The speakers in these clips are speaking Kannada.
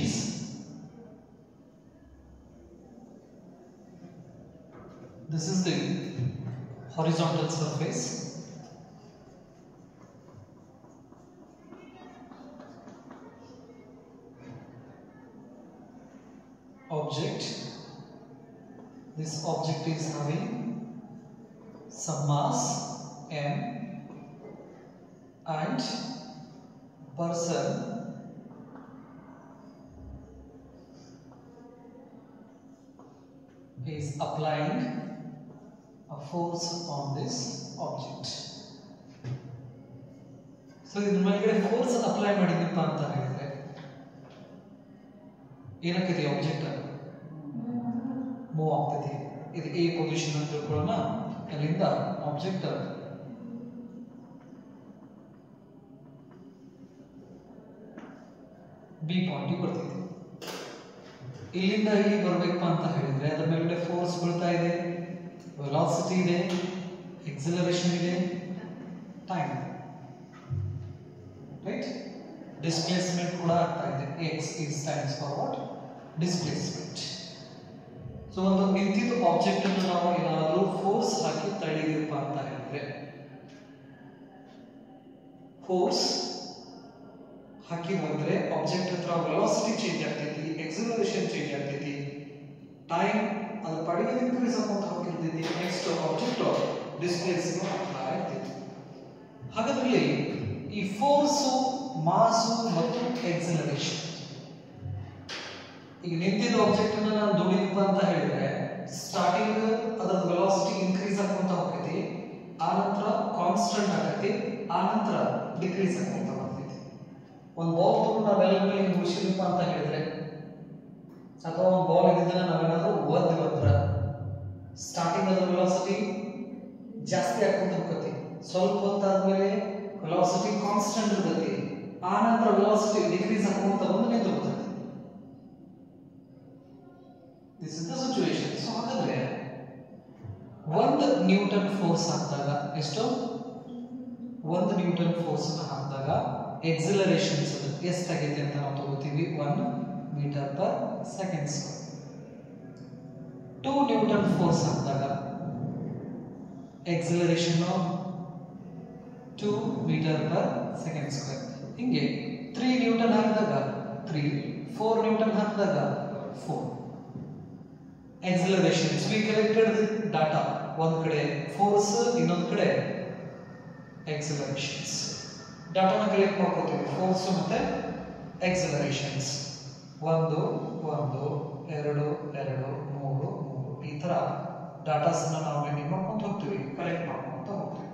variations. This is the horizontal surface. Object. This object is having some mass m and person is applying a force on this object. So in the force apply madidippa anta helidre ಏನಕ್ಕಿದೆ ಆಬ್ಜೆಕ್ಟ್ ಮೂವ್ ಆಗ್ತದೆ. ಇದು ಎ ಪೊಸಿಷನ್ ಅಂತ ತಿಳ್ಕೊಳ್ಳೋಣ. ಅಲ್ಲಿಂದ ಆಬ್ಜೆಕ್ಟ್ ಬಿ ಪಾಯಿಂಟ್ ಬರ್ತಿದೆ. ಇಲ್ಲಿಂದ ಇಲ್ಲಿ ಬರಬೇಕಪ್ಪ ಅಂತ ಹೇಳಿದ್ರೆ ಅದರ ಮೇಲೆ ಫೋರ್ಸ್ ಬೀಳ್ತಾ ಇದೆ, ವೆಲಾಸಿಟಿ ಇದೆ, ಎಕ್ಸಲರೇಷನ್ ಇದೆ, ಟೈಮ್ ರೈಟ್, ಡಿಸ್ಪ್ಲೇಸ್ಮೆಂಟ್ ಕೂಡ ಆಗ್ತಾ ಇದೆ. x is stands for what? Displacement. So ಒಂದು ನಿಂತಿದ್ದ ಆಬ್ಜೆಕ್ಟ್ ಅನ್ನು ನಾವು ಏನಾದರೂ ಫೋರ್ಸ್ ಹಾಕಿ ತಳ್ಳಿದೀವಪ್ಪ ಅಂತ ಹೇಳಿದ್ರೆ, ಫೋರ್ಸ್ ಹಾಕಿದ್ರೆ ಆಬ್ಜೆಕ್ಟ್ ಹತ್ರ ವೆಲಾಸಿಟಿ ಚೇಂಜ್ ಆಗ್ತೈತಿ, ಎಕ್ಸಲರೇಷನ್ ಚೇಂಜ್ ಆಗ್ತೈತಿ, ಟೈಮ್ ಅದು ಪಡೆಗೆ ಇನ್ಕ್ರೀಸ್ ಆಗುವಂತ ಹೋಗಿರ್ತೈತಿ. ನೆಕ್ಸ್ಟ್ ಆಬ್ಜೆಕ್ಟ್ ಡಿಸ್ಪ್ಲೇಸ್ಮೆಂಟ್ ಆಗ್ತಾ ಇರ್ತೈತಿ. ಹಾಗಾದ್ರೆ ಈ ಫೋರ್ಸು, ಮಾಸು ಮತ್ತು ಎಕ್ಸಲರೇಷನ್, ಈಗ ನಿಂತಿದ್ದ ಆಬ್ಜೆಕ್ಟ್ ಅನ್ನು ನಾನು ದುಡಿದಪ್ಪ ಅಂತ ಹೇಳಿದ್ರೆ ಸ್ಟಾರ್ಟಿಂಗ್ ಅದರ ವೆಲಾಸಿಟಿ ಇನ್ಕ್ರೀಸ್ ಆಗುವಂತ ಹೋಗ್ತೈತಿ, ಆ ನಂತರ ಕಾನ್ಸ್ಟೆಂಟ್ ಆಗೈತಿ, ಆ ನಂತರ ಡಿಕ್ರೀಸ್ ಆಗುವಂತ ಹೋಗ್ತೈತಿ. ಒಂದು ಬಾಲ್ ತಗೊಂಡು ನಾವೆಲ್ಲ ಮೇಲೆ ಮುಗಿಸಿದಪ್ಪ ಅಂತ ಹೇಳಿದ್ರೆ ಅಥವಾ ಒಂದು ಬಾಲ್ ಇದ್ದಿದ್ದನ್ನ ನಾವೇನಾದ್ರೂ ಓದ್ತಿವತ್ರ ಸ್ಟಾರ್ಟಿಂಗ್ ಅದರ ವೆಲಾಸಿಟಿ ಜಾಸ್ತಿ ಆಗುವಂತ ಹೋಗ್ತೈತಿ, ಸ್ವಲ್ಪ ಹೊತ್ತಾದ್ಮೇಲೆ ವೆಲಾಸಿಟಿ ಕಾನ್ಸ್ಟೆಂಟ್ ಇರ್ತೈತಿ, ಆ ನಂತರ ವೆಲಾಸಿಟಿ ಡಿಕ್ರೀಸ್ ಆಗುವಂತ ಒಂದು ನಿಂತು ಹೋಗ್ತೈತಿ. This is the situation. So ಹಾಗಾದ್ರೆ 1 ನ್ಯೂಟನ್ ಫೋರ್ಸ್ ಹಾಕಿದಾಗ ಎಷ್ಟು? 1 ನ್ಯೂಟನ್ ಫೋರ್ಸ್ ಅನ್ನು ಹಾಕಿದಾಗ ಎಕ್ಸಲರೇಷನ್ ಎಷ್ಟಾಗೈತೆ ಅಂತ ನಾವು ತಗೋತೀವಿ 1 metre per second square. 2 newton force ಹಾಕಿದಾಗ acceleration 2 metre per second square. ಹಿಂಗೆ 3 ನ್ಯೂಟನ್ ಹಾಕಿದಾಗ 3, 4 ನ್ಯೂಟನ್ ಹಾಕಿದಾಗ 4. Accelerations, we collected the data, ಒಂದು ಕಡೆ ಫೋರ್ಸ್, ಇನ್ನೊಂದು ಕಡೆ ಎಕ್ಸಲರೇಷನ್ಸ್. ಡಾಟಾನ ಕಲೆಕ್ಟ್ ಮಾಡ್ಕೋತೀವಿ, ಫೋರ್ಸ್ ಮತ್ತೆ ಎಕ್ಸಲರೇಷನ್ಸ್. 1 1 2 2 3 3 ಈ ತರ ಡಾಟಾಸ್ ನಾವು ರೆಡಿ ಮಾಡ್ಕೊಂತ ಹೋಗ್ತೀವಿ, ಕಲೆಕ್ಟ್ ಮಾಡ್ಕೊಂತ ಹೋಗ್ತೀವಿ.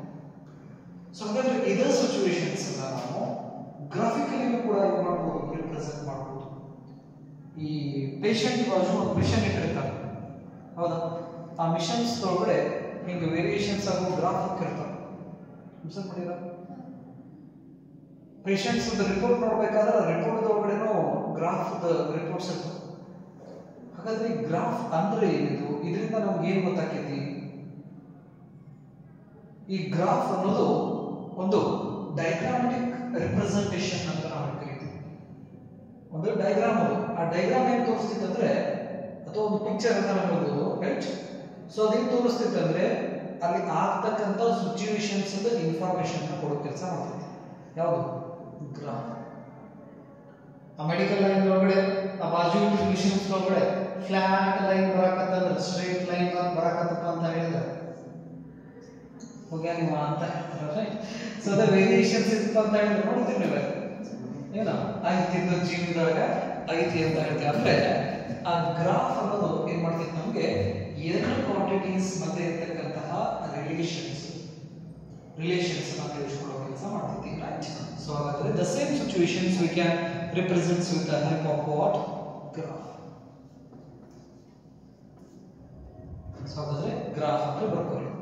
ಸೊ ಹಾಗಾದ್ರೆ ಇದರ ಸಿಚುವೇಶನ್ಸ್ ಅನ್ನ ನಾವು ಗ್ರಾಫಿಕಲಿ ಕೂಡ ಏನು ಮಾಡಬಹುದು, ರಿಪ್ರೆಸೆಂಟ್ ಮಾಡಬಹುದು. ಈ ಪೇಷಂಟ್ ಬಾಜು ಒಂದು ಮಿಷನ್ ಇಟ್ಟಿರ್ತಾರೆ, ಹೌದಾ? ಆ ಮಿಷನ್ಸ್ ಒಳಗಡೆ ಹಿಂಗೆ ವೇರಿಯೇಷನ್ಸ್ ಆಗೋ ಗ್ರಾಫ್ ಹಾಕಿರ್ತಾರೆ. ಮಿಷನ್ ಮಾಡಿರ ಪೇಷಂಟ್ಸ್ ರಿಪೋರ್ಟ್ ನೋಡ್ಬೇಕಾದ್ರೆ ರಿಪೋರ್ಟ್ ಒಳಗಡೆನೂ ಗ್ರಾಫ್ ರಿಪೋರ್ಟ್ಸ್ ಇರ್ತವೆ. ಹಾಗಾದ್ರೆ ಈ ಗ್ರಾಫ್ ಅಂದ್ರೆ ಏನಿದು? ಇದರಿಂದ ನಮ್ಗೆ ಏನ್ ಗೊತ್ತಾಕೈತಿ? ಈ ಗ್ರಾಫ್ ಅನ್ನೋದು ಒಂದು ಡಯಾಗ್ರಾಮೆಟಿಕ್ ರಿಪ್ರೆಸೆಂಟೇಷನ್ ಅಂತ ನಾವು ಕರಿತೀವಿ. ಒಂದು ಡಯಾಗ್ರಾಮ್, ಅದು ಆ ಡಯಾಗ್ರಾಮ್ ಏನ್ ತೋರಿಸ್ತಿತ್ತು ಅಂದ್ರೆ, ಅಥವಾ ಒಂದು ಪಿಕ್ಚರ್ ಅಂತ ಹೇಳ್ಬೋದು, ರೈಟ್? ಸೊ ಅದೇನು ತೋರಿಸ್ತಿತ್ತು ಅಂದ್ರೆ ಅಲ್ಲಿ ಆಗ್ತಕ್ಕಂಥ ಸಿಚುವೇಶನ್ಸ್ ಇನ್ಫಾರ್ಮೇಶನ್ ಕೊಡೋ ಕೆಲಸ ಮಾಡ್ತೈತಿ. ಯಾವುದು? ಗ್ರಾಫ್. ಆ ಮೆಡಿಕಲ್ ಲೈನ್ ಒಳಗಡೆ ಆ ಬಾಜು ಮಿಷನ್ಸ್ ಒಳಗಡೆ ಫ್ಲಾಟ್ ಲೈನ್ ಬರಾಕತ್ತಂದ್ರೆ, ಸ್ಟ್ರೇಟ್ ಲೈನ್ ಬರಾಕತ್ತಪ್ಪ ಅಂತ ಹೇಳಿದ್ರೆ ಹೋಗ್ಯಾ ನೀವು ಅಂತ ಹೇಳ್ತಾರೆ. ಸೊ ಅದ ವೇರಿಯೇಷನ್ಸ್ ಇತ್ತು ಅಂತ ಹೇಳಿದ್ರೆ ನೋಡ್ತೀವಿ ನೀವು ಏನೋ ಐತಿದ್ದು ಜೀವನದಾಗ ಐತಿ ಅಂತ ಹೇಳ್ತೀವಿ. ಅಂದ್ರೆ ಆ ಗ್ರಾಫ್ ಅನ್ನೋದು ಏನ್ ಮಾಡ್ತೈತಿ, ನಮಗೆ ಎರಡು ಕ್ವಾಂಟಿಟೀಸ್ ಮಧ್ಯೆ ಇರ್ತಕ್ಕಂತಹ ರಿಲೇಷನ್ಸ್ ಅನ್ನ ತಿಳಿಸ್ಕೊಡೋ ಕೆಲಸ ಮಾಡ್ತೈತಿ, ರೈಟ್? ಸೊ ಹಾಗಾದ್ರೆ the same situations we can represents with the help of what? Graph. So ಹಾಗಾದ್ರೆ ಗ್ರಾಫ್ ಅಂತ ಬರ್ಕೊಳ್ಳಿ.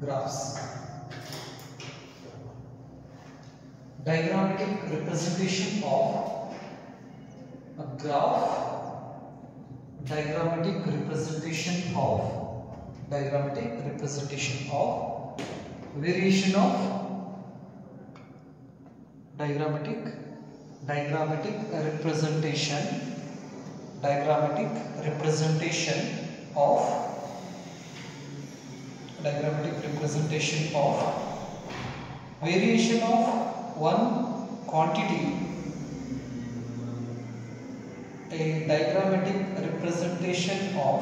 Graphs, diagrammatic representation of a graph, diagrammatic representation of variation of diagrammatic diagrammatic representation of variation of one quantity, a diagrammatic representation of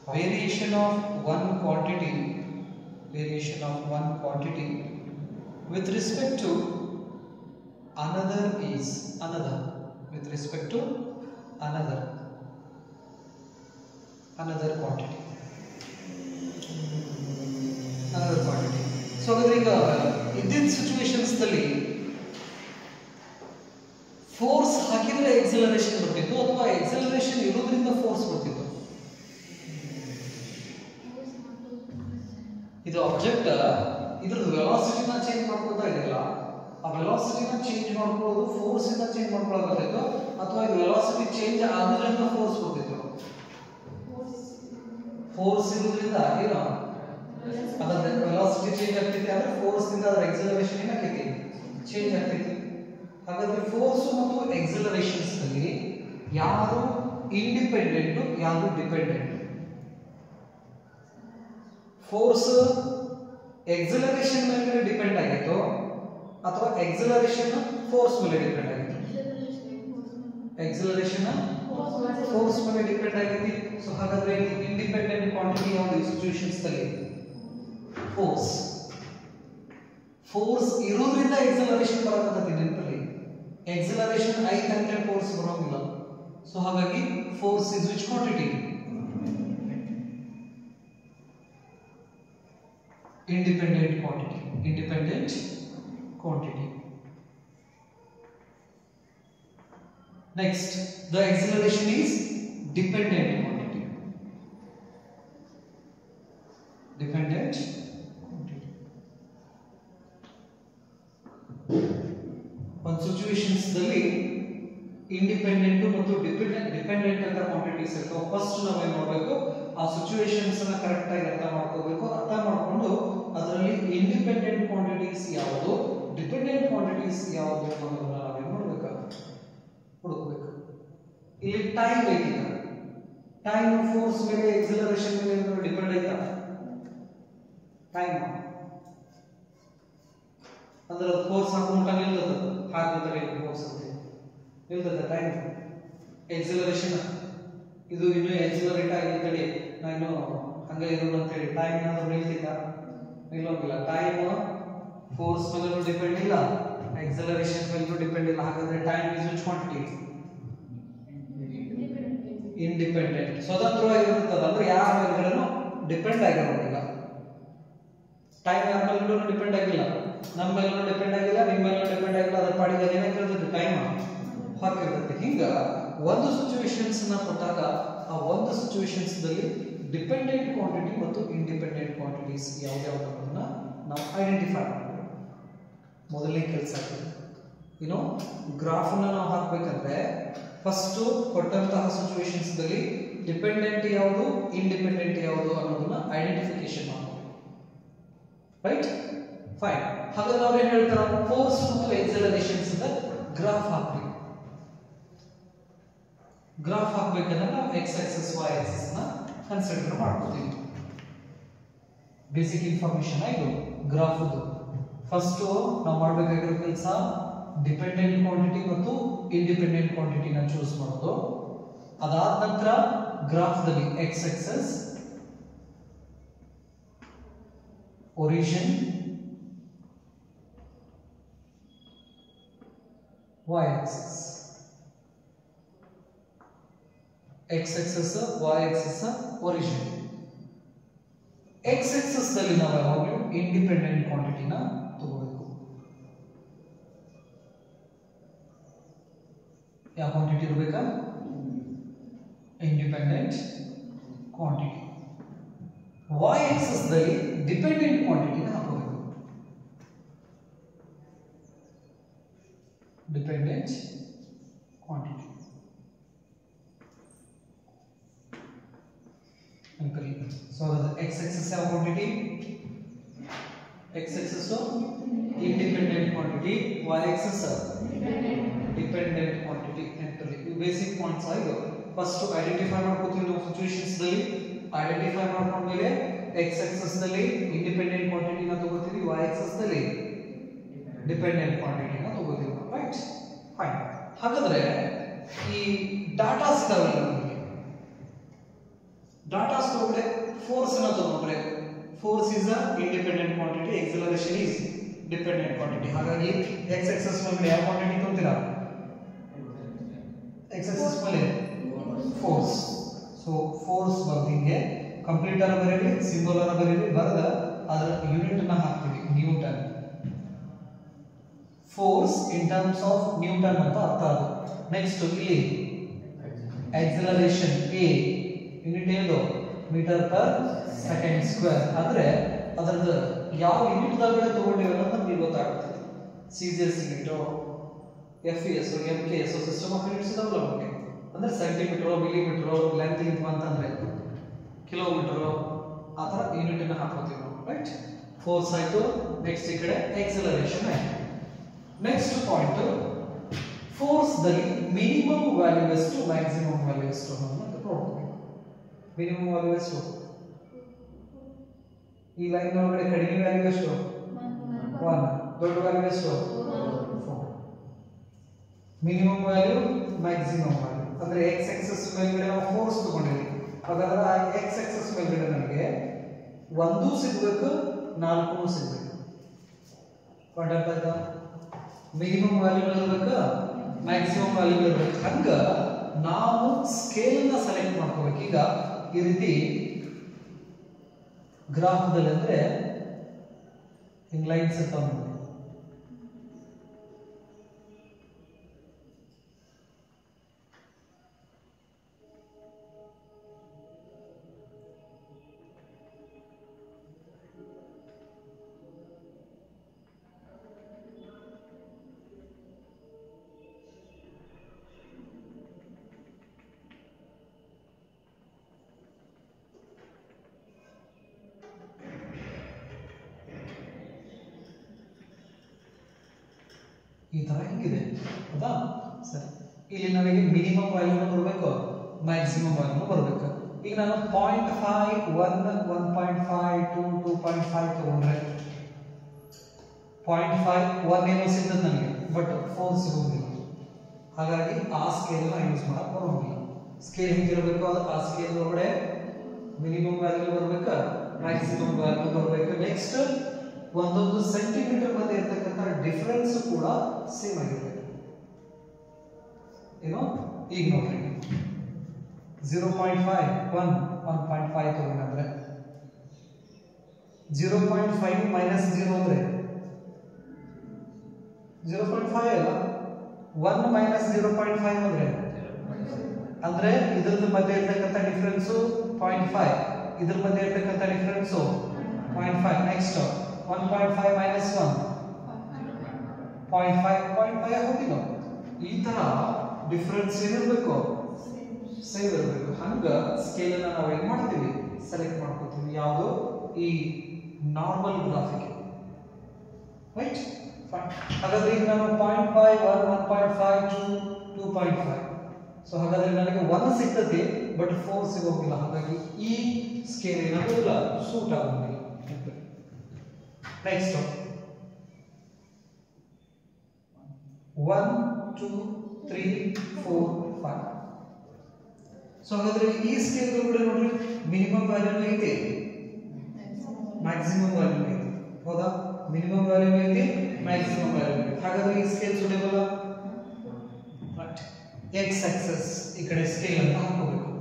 variation of one quantity with respect to another quantity. So ಈಗ ಇದ್ದಿದ್ದ ಸಿಚುವೇಶನ್ಸ್ ದಲ್ಲಿ ಫೋರ್ಸ್ ಹಾಕಿದ್ರೆ ಎಕ್ಸಲರೇಷನ್ ಬರ್ತಿತ್ತು ಅಥವಾ ಎಕ್ಸಲರೇಷನ್ ಇರೋದ್ರಿಂದ ಫೋರ್ಸ್ ಬರ್ತಿತ್ತು. ಇದು ಆಬ್ಜೆಕ್ಟ್ ಇದ್ರದ್ದು ವೆಲಾಸಿಟಿನ ಚೇಂಜ್ ಮಾಡ್ಕೊಳ್ತಾ ಇದೆಯಲ್ಲ, ಆ ವೆಲಾಸಿಟಿನ ಚೇಂಜ್ ಮಾಡ್ಕೊಳ್ಳೋದು ಫೋರ್ಸ್ ಇಂದ ಚೇಂಜ್ ಮಾಡ್ಕೊಳ್ಳೋದಾಗ್ತಿತ್ತು ಅಥವಾ ಇದು ವೆಲಾಸಿಟಿ ಚೇಂಜ್ ಆಗೋದ್ರಿಂದ ಫೋರ್ಸ್ ಬರ್ತಿತ್ತು. ಫೋರ್ಸ್ ಇರೋದ್ರಿಂದ ಏನೋ ಅದರ ವೆಲಾಸಿಟಿ ಚೇಂಜ್ ಆಗ್ತಿದೆ ಅಂದ್ರೆ ಫೋರ್ಸ್ ಇಂದ ಅದರ ಎಕ್ಸಲರೇಷನ್ ಏನಾಗ್ತೈತಿ, ಚೇಂಜ್ ಆಗ್ತೈತಿ. ಹಾಗಾದ್ರೆ ಫೋರ್ಸ್ ಮತ್ತು ಎಕ್ಸಲರೇಷನ್ಸ್ ನಲ್ಲಿ ಯಾವುದು ಇಂಡಿಪೆಂಡೆಂಟ್ ಯಾವುದು ಡಿಪೆಂಡೆಂಟ್? ಫೋರ್ಸ್ ಎಕ್ಸಲರೇಷನ್ ಮೇಲೆ ಡಿಪೆಂಡ್ ಆಗಿತ್ತು ಅಥವಾ ಎಕ್ಸಲರೇಷನ್ ಫೋರ್ಸ್ ಮೇಲೆ ಡಿಪೆಂಡ್ ಆಗಿತ್ತು? ಎಕ್ಸಲರೇಷನ್ ಫೋರ್ಸ್ ಮೇಲೆ ಡಿಪೆಂಡ್ ಆಗೈತಿ. ಸೊ ಹಾಗಾದ್ರೆ ಇಂಡಿಪೆಂಡೆಂಟ್ ಕ್ವಾಂಟಿಟಿ ಯಾವುದು ಈ ಸಿಚುವೇಶನ್ಸ್ ನಲ್ಲಿ? ಫೋರ್ಸ್ ಇರೋದ್ರಿಂದ ಎಕ್ಸಲರೇಷನ್ ಬರಕತ್ತೈತಿ. ನೆನಪಲ್ಲಿ ಎಕ್ಸಲರೇಷನ್ ಐತೆ ಅಂತ ಫೋರ್ಸ್ ಬರೋಂಗಿಲ್ಲ. ಸೊ ಹಾಗಾಗಿ force is which quantity? Independent quantity. Next, the acceleration is dependent quantity. ಒಂದು ಸಿಚುವೇಶನ್ಸ್ ದಲ್ಲಿ ಇಂಡಿಪೆಂಡೆಂಟ್ ಮತ್ತು ಡಿಪೆಂಡೆಂಟ್ ಅಂತ ಕ್ವಾಂಟಿಟೀಸ್ ಇರ್ತವೆ. ಫಸ್ಟ್ ನಾವೇನ್ ಮಾಡಬೇಕು, ಆ ಸಿಚುವೇಶನ್ಸ್ ಅನ್ನ ಕರೆಕ್ಟ್ ಆಗಿ ಅರ್ಥ ಮಾಡ್ಕೋಬೇಕು. ಅರ್ಥ ಮಾಡ್ಕೊಂಡು ಅದರಲ್ಲಿ ಇಂಡಿಪೆಂಡೆಂಟ್ ಕ್ವಾಂಟಿಟೀಸ್ ಯಾವುದು, ಡಿಪೆಂಡೆಂಟ್ ಕ್ವಾಂಟಿಟೀಸ್ ಯಾವುದು ಅನ್ನೋದನ್ನ ನಾವೇನ್ ಮಾಡ್ಬೇಕು, ಹುಡುಕ್ಬೇಕು. ಇಲ್ಲಿ ಟೈಮ್ ಐತಿಲ್ಲ, ಟೈಮ್ ಫೋರ್ಸ್ ಮೇಲೆ ಎಕ್ಸಲರೇಷನ್ ಮೇಲೆ ಡಿಪೆಂಡ್ ಐತಾ? ಟೈಮ್ ಅಂದ್ರೆ ಫೋರ್ಸ್ ಹಾಕೊಂಡ ನಿಲ್ತದ, ಹಾಕಿದ್ರೆ ಫೋರ್ಸ್ ಅಂತ ನಿಲ್ತದ ಟೈಮ್. ಎಕ್ಸಲರೇಷನ್ ಇದು ಇನ್ನೂ ಎಕ್ಸಲರೇಟ್ ಆಗಿರ್ತದೆ, ನಾನು ಹಂಗೆ ಇರೋದು ಅಂತೇಳಿ ಟೈಮ್ ಏನಾದ್ರು ನಿಲ್ತಿದ್ದ? ನಿಲ್ಲೋಗಿಲ್ಲ. ಟೈಮ್ ಫೋರ್ಸ್ ಮೇಲೂ ಡಿಪೆಂಡ್ ಇಲ್ಲ, ಎಕ್ಸಲರೇಷನ್ ಮೇಲೂ ಡಿಪೆಂಡ್ ಇಲ್ಲ. ಹಾಗಾದ್ರೆ time is which quantity? Independent, ಸ್ವತಂತ್ರವಾಗಿರುತ್ತದೆ. ಅಂದ್ರೆ ಯಾರ ಮೇಲ್ಗಡೆನೂ ಡಿಪೆಂಡ್ ಆಗಿರೋದಿಲ್ಲ. ಟೈಮ್ ಯಾರ ಮೇಲೂ ಡಿಪೆಂಡ್ ಆಗಿಲ್ಲ, ನಮ್ಮ ಮೇಲೂ ಡಿಪೆಂಡ್ ಆಗಿಲ್ಲ, ನಿಮ್ಮ ಮೇಲೂ ಡಿಪೆಂಡ್ ಆಗಿಲ್ಲ. ಅದ್ರ ಪಾಡಿಗೆ ಅದೇನಾಗಿರ್ತದೆ, ಟೈಮ್ ಹಾಕಿರ್ತದೆ. ಹಿಂಗ ಒಂದು ಸಿಚುವೇಶನ್ಸ್ ನ ಕೊಟ್ಟಾಗ ಆ ಒಂದು ಸಿಚುವೇಶನ್ಸ್ ದಲ್ಲಿ ಡಿಪೆಂಡೆಂಟ್ ಕ್ವಾಂಟಿಟಿ ಮತ್ತು ಇಂಡಿಪೆಂಡೆಂಟ್ ಕ್ವಾಂಟಿಟೀಸ್ ಯಾವ್ಯಾವ ಅನ್ನೋದನ್ನ ನಾವು ಐಡೆಂಟಿಫೈ ಮಾಡಬೇಕು. ಮೊದಲನೇ ಕೆಲಸ ಏನು, ಗ್ರಾಫ್ ಅನ್ನ ನಾವು ಹಾಕಬೇಕಂದ್ರೆ ಫಸ್ಟ್ ಕೊಟ್ಟಂತಹ ಸಿಚುವೇಶನ್ಸ್ ದಲ್ಲಿ ಡಿಪೆಂಡೆಂಟ್ ಯಾವುದು, ಇಂಡಿಪೆಂಡೆಂಟ್ ಯಾವುದು ಅನ್ನೋದನ್ನ ಐಡೆಂಟಿಫಿಕೇಶನ್ ಮಾಡಬೇಕು. Right, fine. ಹಾಗಾದ್ರೆ ಅವ್ರು ಏನ್ ಹೇಳ್ತಾರ, ಫೋರ್ಸ್ ಮತ್ತು ಎಕ್ಸಲರೇಷನ್ಸ್ ಇಂದ ಗ್ರಾಫ್ ಹಾಕ್ಬೇಕು. ಗ್ರಾಫ್ ಹಾಕಬೇಕಂದ್ರೆ ನಾವು ಎಕ್ಸ್ ಆಕ್ಸಿಸ್ ವೈ ಆಕ್ಸಿಸ್ ನ ಕನ್ಸಿಡರ್ ಮಾಡ್ಕೋತೀವಿ. ಬೇಸಿಕ್ ಇನ್ಫಾರ್ಮೇಶನ್ ಇದು ಗ್ರಾಫ್. ಫಸ್ಟ್ ನಾವು ಮಾಡಬೇಕಾಗಿರೋ ಕೆಲಸ ಡಿಪೆಂಡೆಂಟ್ ಕ್ವಾಂಟಿಟಿ ಮತ್ತು ಇಂಡಿಪೆಂಡೆಂಟ್ ಕ್ವಾಂಟಿಟಿನ ಚೂಸ್ ಮಾಡೋದು. ಅದಾದ ನಂತರ ಗ್ರಾಫ್ ದಲ್ಲಿ x axis, origin, y axis, x axis, y axis, origin. X axis ದಲ್ಲಿ ನಾವು ಯಾವಾಗಲೂ ಇಂಡಿಪೆಂಡೆಂಟ್ ಕ್ವಾಂಟಿಟಿನ ತಗೋಬೇಕು. ಯಾವ ಕ್ವಾಂಟಿಟಿ ಇರಬೇಕಾ? Independent quantity. ವೈ ಆಕ್ಸಿಸ್ ದಲ್ಲಿ ಡಿಪೆಂಡೆಂಟ್ ಕ್ವಾಂಟಿಟಿನ ಹಾಕಬೇಕು. Dependent quantity. So the x axis ಯಾವ quantity? X axis independent quantity, y-axis dependent quantity ನೆನಪಿರಲಿ. ಇವು ಬೇಸಿಕ್ ಪಾಯಿಂಟ್ಸ್ ಆಗಿ ಫಸ್ಟ್ ಐಡೆಂಟಿಫೈ ಮಾಡ್ಕೊತೀವಿ ನಾವು ಸಿಚುವೇಶನ್ಸ್ ದಲ್ಲಿ. ಐಡೆಂಟಿಫೈ ಮಾಡ್ಕೊಂಡ್ಮೇಲೆ ಎಕ್ಸ್ ಆಕ್ಸಿಸ್ ನಲ್ಲಿ ಇಂಡಿಪೆಂಡೆಂಟ್ ಕ್ವಾಂಟಿಟಿನ ತಗೋತೀವಿ, y ಆಕ್ಸಿಸ್ ನಲ್ಲಿ ಡಿಪೆಂಡೆಂಟ್ ಕ್ವಾಂಟಿಟಿನ ತಗೋತೀವಿ. Right, fine. ಹಾಗಾದ್ರೆ ಈ ಡಾಟಾಸ್ ಇದಾವಲ್ಲ ನಮಗೆ, ಡಾಟಾಸ್ ತಗೊಂಡ್ರೆ ಫೋರ್ಸ್ ನ ತಗೊಂಡ್ರೆ force is a independent quantity, acceleration is dependent quantity. ಹಾಗಾಗಿ ಎಕ್ಸ್ ಆಕ್ಸಿಸ್ ಮೇಲೆ ಯಾವ ಕ್ವಾಂಟಿಟಿ ತಗೋತೀರಾ? ಎಕ್ಸ್ ಆಕ್ಸಿಸ್ ಮೇಲೆ ಫೋರ್ಸ್. ಸೊ ಫೋರ್ಸ್ ಬರ್ದಿಂಗೆ ಕಂಪ್ಲೀಟ್ ಅನ್ನ ಬರೀರಿ, ಸಿಂಬಲ್ ಅನ್ನ ಬರೀರಿ, ಬರೆದ ಅದರ ಯೂನಿಟ್ ಅನ್ನ ಹಾಕ್ತೀವಿ, newton. Force in terms of newton ಅಂತ ಅರ್ಥ ಅದು. ನೆಕ್ಸ್ಟ್ ಇಲ್ಲಿ ಆಕ್ಸಲರೇಷನ್ ಎ ಯೂನಿಟ್ ಏನು? Metre per second square. ಅಂದ್ರೆ ಅದರದ್ದು ಯಾವ ಯೂನಿಟ್ ದಾಗಡೆ ತಗೊಂಡಿರೋ ಅಂತ ನಮಗೆ ಗೊತ್ತಾಗುತ್ತೆ. CGS unit, FES, MKS, system of units ಇದಾವಲ್ಲ ನಮಗೆ. ಅಂದ್ರೆ ಸೆಂಟಿಮೀಟರ್, ಮಿಲಿಮೀಟರ್, ಲೆಂತ್ ಇಂತ ಅಂತಂದ್ರೆ ಕಿಲೋಮೀಟರ್, ಆ ತರ ಯೂನಿಟ್ ಅನ್ನ ಹಾಕೋತೀವಿ ನಾವು. ರೈಟ್, ಫೋರ್ಸ್ ಆಯ್ತು. ನೆಕ್ಸ್ಟ್ ಈ ಕಡೆ ಎಕ್ಸಲರೇಷನ್ ಆಯ್ತು. ನೆಕ್ಸ್ಟ್ ಪಾಯಿಂಟ್, ಫೋರ್ಸ್ ದಲ್ಲಿ ಮಿನಿಮಮ್ ವ್ಯಾಲ್ಯೂ ಎಷ್ಟು, ಮ್ಯಾಕ್ಸಿಮಮ್ ವ್ಯಾಲ್ಯೂ ಎಷ್ಟು ಅನ್ನೋದನ್ನ ನೋಡ್ತೀವಿ. ಮಿನಿಮಮ್ ವ್ಯಾಲ್ಯೂ ಎಷ್ಟು? ಈ ಲೈನ್ ಒಳಗಡೆ ಕಡಿಮೆ ವ್ಯಾಲ್ಯೂ ಎಷ್ಟು? 1. ದೊಡ್ಡ ವ್ಯಾಲ್ಯೂ ಎಷ್ಟು? 4. Minimum value, maximum value. ಅಂದ್ರೆ ಎಕ್ಸ್ ಆಕ್ಸಿಸ್ ಮೇಲ್ಗಡೆ ನಾವು ಫೋರ್ಸ್ ತಗೊಂಡಿದ್ದೀವಿ. ಹಾಗಾದ್ರೆ ಆ ಎಕ್ಸ್ ಆಕ್ಸಿಸ್ ಮೇಲ್ಗಡೆ ನಮಗೆ 1 ಸಿಗಬೇಕು, 4 ಸಿಗಬೇಕು. ಪಾಯಿಂಟ್ ಆಯ್ತಾ? ಮಿನಿಮಮ್ ವ್ಯಾಲ್ಯೂ ಇರಬೇಕು, ಮ್ಯಾಕ್ಸಿಮಮ್ ವ್ಯಾಲ್ಯೂ ಇರಬೇಕು. ಹಂಗ ನಾವು ಸ್ಕೇಲ್ ನ ಸೆಲೆಕ್ಟ್ ಮಾಡ್ಕೋಬೇಕು. ಈಗ ಈ ರೀತಿ ಗ್ರಾಫ್ದಲ್ಲಿ ಅಂದ್ರೆ ಹಿಂಗ್ ಲೈನ್ಸ್ ಇರ್ತಾವ ನೋಡಿ. ಈ ತರ ಹಿಂಗಿದೆ, ಹೌದಾ? ಸರಿ, ಇಲ್ಲಿ ನನಗೆ ಮಿನಿಮಮ್ ವ್ಯಾಲ್ಯೂನ ಬರಬೇಕು, ಮ್ಯಾಕ್ಸಿಮಮ್ ವ್ಯಾಲ್ಯೂನ ಬರಬೇಕು. ಈಗ ನಾನು 0.5, 1, 1.5, 2, 2.5 ತಗೊಂಡ್ರೆ 0.5, 1 ಏನೋ ಸಿಗ್ತದೆ ನನಗೆ, ಬಟ್ 4 ಸಿಗೋದಿಲ್ಲ. ಹಾಗಾಗಿ ಆ ಸ್ಕೇಲ್ ನ ಯೂಸ್ ಮಾಡಕ್ ಬರೋದಿಲ್ಲ. ಸ್ಕೇಲ್ ಹಿಂಗಿರಬೇಕು, ಆ ಸ್ಕೇಲ್ ಒಳಗಡೆ ಮಿನಿಮಮ್ ವ್ಯಾಲ್ಯೂ ಬರಬೇಕು, ಮ್ಯಾಕ್ಸಿಮಮ್ ವ್ಯಾಲ್ಯೂ ಬರಬೇಕು. ನೆಕ್ಸ್ಟ್ ಒಂದೊಂದು ಸೆಂಟಿಮೀಟರ್ ಮಧ್ಯೆ ಇರತಕ್ಕಂಥ ಡಿಫರೆನ್ಸ್ ಕೂಡ ಸೇಮ್ ಆಗಿರಬೇಕು. ಏನೋ ಈಗ ನೋಡ್ರಿ, 0.5, 1, 1.5 ತಗೊಂಡ್ರೆ 0.5 ಮೈನಸ್ 0 ಅಂದ್ರೆ 0.5 ಅಲ್ಲ, 1 ಮೈನಸ್ 0.5 ಅಂದ್ರೆ ಇದ್ರದ್ದು ಮಧ್ಯೆ ಇರ್ತಕ್ಕಂಥ ಡಿಫರೆನ್ಸ್ 0.5, ಇದ್ರ ಮಧ್ಯೆ ಇರ್ತಕ್ಕಂಥ ಡಿಫರೆನ್ಸ್ 0.5. ನೆಕ್ಸ್ಟ್ 1.5 ಮೈನಸ್ 1, 0.5 ಹೋಗಿಲ್ಲ. ಈ ತರ ಡಿಫರೆನ್ಸ್ ಏನಿರಬೇಕು, ಸೇಮ್ ಇರಬೇಕು. ಹಂಗ ಸ್ಕೇಲ್ ಅನ್ನ ನಾವು ಏನ್ ಮಾಡ್ತೀವಿ, ಸೆಲೆಕ್ಟ್ ಮಾಡ್ಕೊತೀವಿ. ಯಾವುದು? ಈ ನಾರ್ಮಲ್ ಗ್ರಾಫಿಕ್. Right, fine. ಹಾಗಾದ್ರೆ ಈಗ ನಾನು 0.5, 1, 1.5, 2, 2.5. ಸೊ ಹಾಗಾದ್ರೆ ನನಗೆ 1 ಸಿಗ್ತದೆ, ಬಟ್ 4 ಸಿಗೋಗಿಲ್ಲ. ಹಾಗಾಗಿ ಈ ಸ್ಕೇಲ್ ಏನಾಗೋದಿಲ್ಲ, ಸೂಟ್ ಆಗೋದಿಲ್ಲ. ನೆಕ್ಸ್ಟ್ 1, 2, 3, 4, 5. ಸೊ ಹಾಗಾದ್ರೆ ಈ ಸ್ಕೇಲ್ ಕೂಡ ನೋಡ್ರಿ, ಮಿನಿಮಮ್ ವ್ಯಾಲ್ಯೂ ಐತಿ, ಮ್ಯಾಕ್ಸಿಮಮ್ ವ್ಯಾಲ್ಯೂ ಐತಿ, ಹೌದಾ? ಮಿನಿಮಮ್ ವ್ಯಾಲ್ಯೂ ಐತಿ, ಮ್ಯಾಕ್ಸಿಮಮ್ ವ್ಯಾಲ್ಯೂ ಐತಿ. ಹಾಗಾದ್ರೆ ಈ ಸ್ಕೇಲ್ ಸುಡೇಬಲ್ಲ. ಎಕ್ಸ್ ಆಕ್ಸಿಸ್ ಈ ಕಡೆ ಸ್ಕೇಲ್ ಅಂತ ಹಾಕೋಬೇಕು.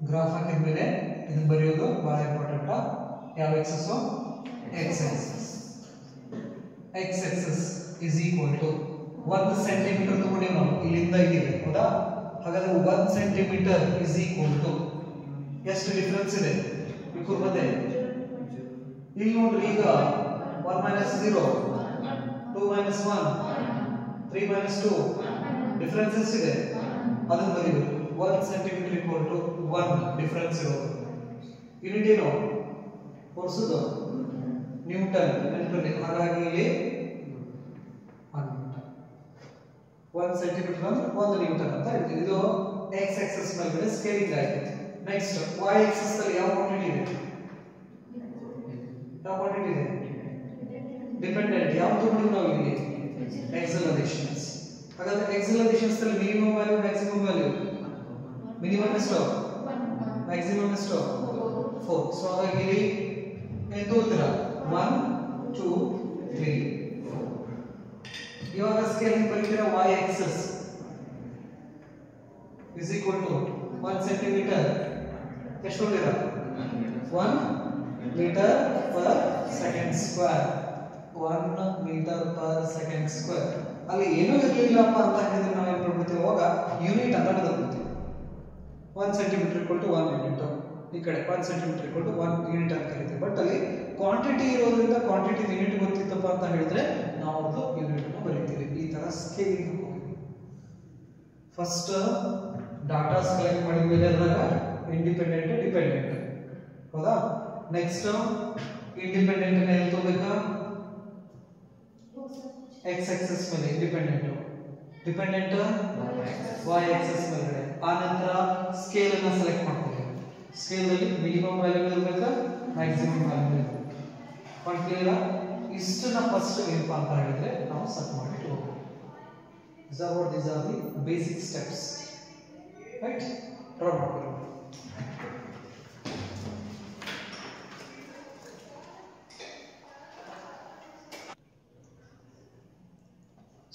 ಗ್ರಾಫ್ ಹಾಕಿದ ಮೇಲೆ ಇದನ್ನ ಬರೆಯೋದು ಬಹಳ ಇಂಪಾರ್ಟೆಂಟ್. ಯಾವ axis? X axis. X axis is equal to 1 centimetre ತಗೊಂಡು ನಾವು ಇಲ್ಲಿಂದ ಇಲ್ಲಿಗೆ, ಹೌದಾ? ಹಾಗಾದ್ರೆ 1 ಸೆಂಟಿಮೀಟರ್ ಇಸ್ ಈಕ್ವಲ್ ಟು ಎಷ್ಟು ಡಿಫರೆನ್ಸ್ ಇದೆ ಇವ್ರ ಮಧ್ಯೆ? ಇಲ್ಲಿ ನೋಡ್ರಿ, ಈಗ 1 ಮೈನಸ್ 0, 2 ಮೈನಸ್ 1, 3 ಮೈನಸ್ 2, ಡಿಫರೆನ್ಸ್ ಎಷ್ಟಿದೆ ಅದನ್ನ ಬರೀಬೇಕು. 1 ಸೆಂಟಿಮೀಟರ್ ಈಕ್ವಲ್ ಟು 1 ಡಿಫರೆನ್ಸ್ ಇರೋದು. ಯೂನಿಟ್ ಏನು? Force Newton. ಹಾಗಾಗಿ ಇಲ್ಲಿ 1 ಸೆಂಟಿಮೀಟರ್ ಅಂದ್ರೆ 1 ನ್ಯೂಟನ್ ಅಂತ ಹೇಳ್ತೀವಿ. ಇದು x ಆಕ್ಸಿಸ್ ಮೇಲ್ಗಡೆ ಸ್ಕೇಲಿಂಗ್ ಆಗಿದೆ. ನೆಕ್ಸ್ಟ್ y ಆಕ್ಸಿಸ್ ಅಲ್ಲಿ ಯಾವ ಕ್ವಾಂಟಿಟಿ ಇದೆ? ಯಾವ ಕ್ವಾಂಟಿಟಿ ಇದೆ? ಡಿಪೆಂಡೆಂಟ್. ಯಾವುದು ನೋಡಿ ನಾವು ಇಲ್ಲಿ ಎಕ್ಸಲರೇಷನ್ಸ್. ಹಾಗಾದ್ರೆ ಎಕ್ಸಲರೇಷನ್ಸ್ ಅಲ್ಲಿ minimum value maximum value minimum ಎಷ್ಟು ಮ್ಯಾಕ್ಸಿಮಮ್ ಎಷ್ಟು 4. ಸೊ ಹಾಗಾಗಿ ಇಲ್ಲಿ ಎಂದು ಉತ್ತರ 1 2 3 4. ಇವಾಗ ಸ್ಕೇಲಿಂಗ್ ಬರೀತೀರಾ y axis is equal to 1 centimetre ಎಷ್ಟು ಹೊಂದಿರ 1 metre per second square 1 metre per second square. ಅಲ್ಲಿ ಏನೂ ಇರಲಿಲ್ಲಪ್ಪ ಅಂತ ಹೇಳಿದ್ರೆ ನಾವು ಏನು ಮಾಡ್ಬಿಡ್ತೀವಿ ಅವಾಗ ಯೂನಿಟ್ ಅಂತ ತಗೊಳ್ತೀವಿ. 1 ಸೆಂಟಿಮೀಟರ್ equal to 1 ಯೂನಿಟ್, ಈ ಕಡೆ 1 ಸೆಂಟಿಮೀಟರ್ equal to 1 ಯೂನಿಟ್ ಅಂತ ಕರೀತೀವಿ. ಬಟ್ ಅಲ್ಲಿ ಕ್ವಾಂಟಿಟಿ ಇರೋದ್ರಿಂದ ಕ್ವಾಂಟಿಟಿ ಯೂನಿಟ್ ಗೊತ್ತಿತ್ತಪ್ಪ ಅಂತ ಹೇಳಿದ್ರೆ ನಾವು ಅದು ಯೂನಿಟ್ ಅನ್ನು ಬರೀತೀವಿ. ಈ ತರ ಸ್ಕೇಲಿಂಗ್ ಫಸ್ಟ್ ಡಾಟಾಸ್ ಕಲೆಕ್ಟ್ ಮಾಡಿದ ಮೇಲೆ ಅದ್ರಾಗ ಇಂಡಿಪೆಂಡೆಂಟ್ ಡಿಪೆಂಡೆಂಟ್ ಹೌದಾ. ನೆಕ್ಸ್ಟ್ ಇಂಡಿಪೆಂಡೆಂಟ್ ಎಲ್ಲಿ ತಗೋಬೇಕಾ? x ಆಕ್ಸಿಸ್ ಮೇಲೆ ಇಂಡಿಪೆಂಡೆಂಟ್, ಡಿಪೆಂಡೆಂಟ್ y ಆಕ್ಸಿಸ್ ಮೇಲೆ. ಆ ನಂತರ ಸ್ಕೇಲ್ ಅನ್ನು ಸೆಲೆಕ್ಟ್ ಮಾಡ್ಕೊಳ್ಳಿ. ಸ್ಕೇಲ್ ಅಲ್ಲಿ ಮಿನಿಮಮ್ ವ್ಯಾಲ್ಯೂ ಇರಬೇಕಾ ಮ್ಯಾಕ್ಸಿಮಮ್ ವ್ಯಾಲ್ಯೂ ಇರಬೇಕು. Point clear? ಇಷ್ಟನ್ನ ಫಸ್ಟ್ ಏನಪ್ಪಾ ಅಂತ ಹೇಳಿದ್ರೆ ನಾವು ಸೆಟ್ ಮಾಡಿ ಹೋಗ್ಬೇಕು. these are the basic steps, right? Draw ಮಾಡ್ಕೊಳ್ಳಿ.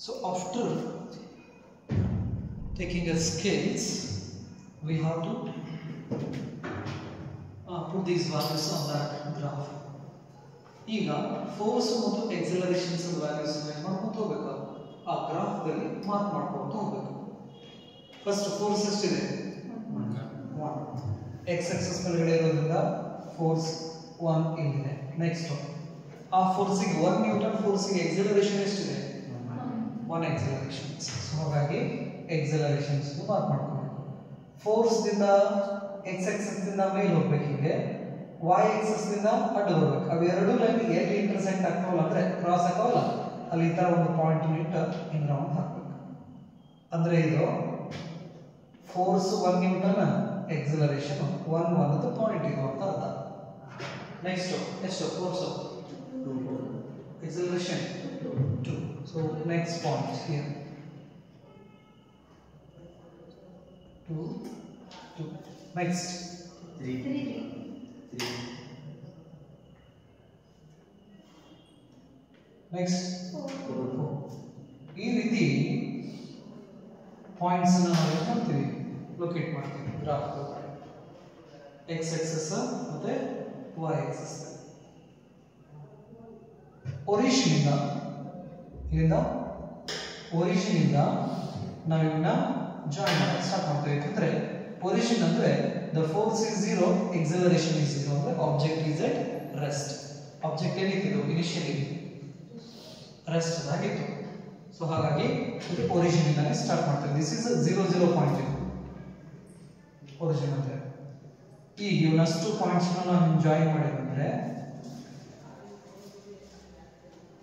So after taking a scales, we have to put these values on that graph. ಈಗ ಫೋರ್ಸ್ ಮತ್ತು ಎಕ್ಸಲರೇಷನ್ಸ್ ವ್ಯಾಲ್ಯೂಸ್ ಏನು ಮಾಡ್ಕೊಂತ ಹೋಗ್ಬೇಕು? ಆ ಗ್ರಾಫ್ ದಲ್ಲಿ ಮಾರ್ಕ್ ಮಾಡ್ಕೊಂತ ಹೋಗ್ಬೇಕು. ಫಸ್ಟ್ ಫೋರ್ಸ್ ಎಷ್ಟಿದೆ? 1. ಎಕ್ಸ್ ಆಕ್ಸಿಸ್ ಮೇಲ್ಗಡೆ ಇರೋದ್ರಿಂದ ಫೋರ್ಸ್ 1 ಇಲ್ಲಿದೆ. ನೆಕ್ಸ್ಟ್ ಆ ಫೋರ್ಸಿಗೆ 1 ನ್ಯೂಟನ್ ಫೋರ್ಸಿಗೆ ಎಕ್ಸಲರೇಷನ್ ಎಷ್ಟಿದೆ? 1 ಎಕ್ಸಲರೇಷನ್. ಸೊ ಹಾಗಾಗಿ ಎಕ್ಸಲರೇಷನ್ಸ್ ಮಾರ್ಕ್ ಮಾಡ್ಕೋಬೇಕು. ಫೋರ್ಸ್ ದಿಂದ ಎಕ್ಸ್ ಆಕ್ಸಿಸ್ ದಿಂದ ಮೇಲೆ ಹೋಗ್ಬೇಕು, ಹೀಗೆ y ಆಕ್ಸಿಸ್ ದಿಂದ ಅಡ್ಡ ಹೋಗ್ಬೇಕು. ಅವೆರಡು ಲೈನ್ ಎಲ್ಲಿ ಇಂಟರ್ಸೆಕ್ಟ್ ಆಗ್ತಾವಲ್ಲ ಅಂದ್ರೆ ಕ್ರಾಸ್ ಆಗ್ತಾವಲ್ಲ ಅಲ್ಲಿ ಈ ತರ ಒಂದು ಪಾಯಿಂಟ್ ಇಟ್ಟು ಹಿಂಗ್ ರೌಂಡ್ ಹಾಕ್ಬೇಕು. ಅಂದ್ರೆ ಇದು ಫೋರ್ಸ್ 1 ನ್ಯೂಟನ್, ಎಕ್ಸಲರೇಷನ್ 1 ಒಂದು ಪಾಯಿಂಟ್ ಇದು ಅಂತ ಅರ್ಥ. ನೆಕ್ಸ್ಟ್ ಎಷ್ಟು force, acceleration 2. So next point here 2 2. Next 3 next 4. ಈ ರೀತಿ ಪಾಯಿಂಟ್ಸ್ ನಾವು ಏನು ಮಾಡ್ತೀವಿ? ಲೊಕೇಟ್ ಮಾಡ್ತೀವಿ ಗ್ರಾಫ್ ಎಕ್ಸ್ ಆಕ್ಸಿಸ್ ಮತ್ತೆ y ಆಕ್ಸಿಸ್. ಒರಿಜಿನ್ ಇಂದ ನಾವು ಇವನ್ನ ಜಾಯಿನ್ ಮಾಡಿ ಸ್ಟಾರ್ಟ್ ಮಾಡ್ತೀವಿ. ಯಾಕಂದ್ರೆ ಒರಿಜಿನ್ ಅಂದ್ರೆ the force is 0, acceleration is 0 ಅಂದ್ರೆ object is at rest. Object ಏನಿತ್ತು ಇನಿಷಿಯಲಿ ರೆಸ್ಟ್ ಆಗಿತ್ತು. ಸೊ ಹಾಗಾಗಿ ಇದು ಒರಿಜಿನ್ ಇಂದಾನೆ ಸ್ಟಾರ್ಟ್ ಮಾಡ್ತೀವಿ. ದಿಸ್ ಇಸ್ 0 0 ಪಾಯಿಂಟ್ ಒರಿಜಿನ್ ಅಂದ್ರೆ. ಈಗ ಇವನಷ್ಟು ಪಾಯಿಂಟ್ಸ್ ನಾವು ಜಾಯಿನ್ ಮಾಡಿದ್ರೆ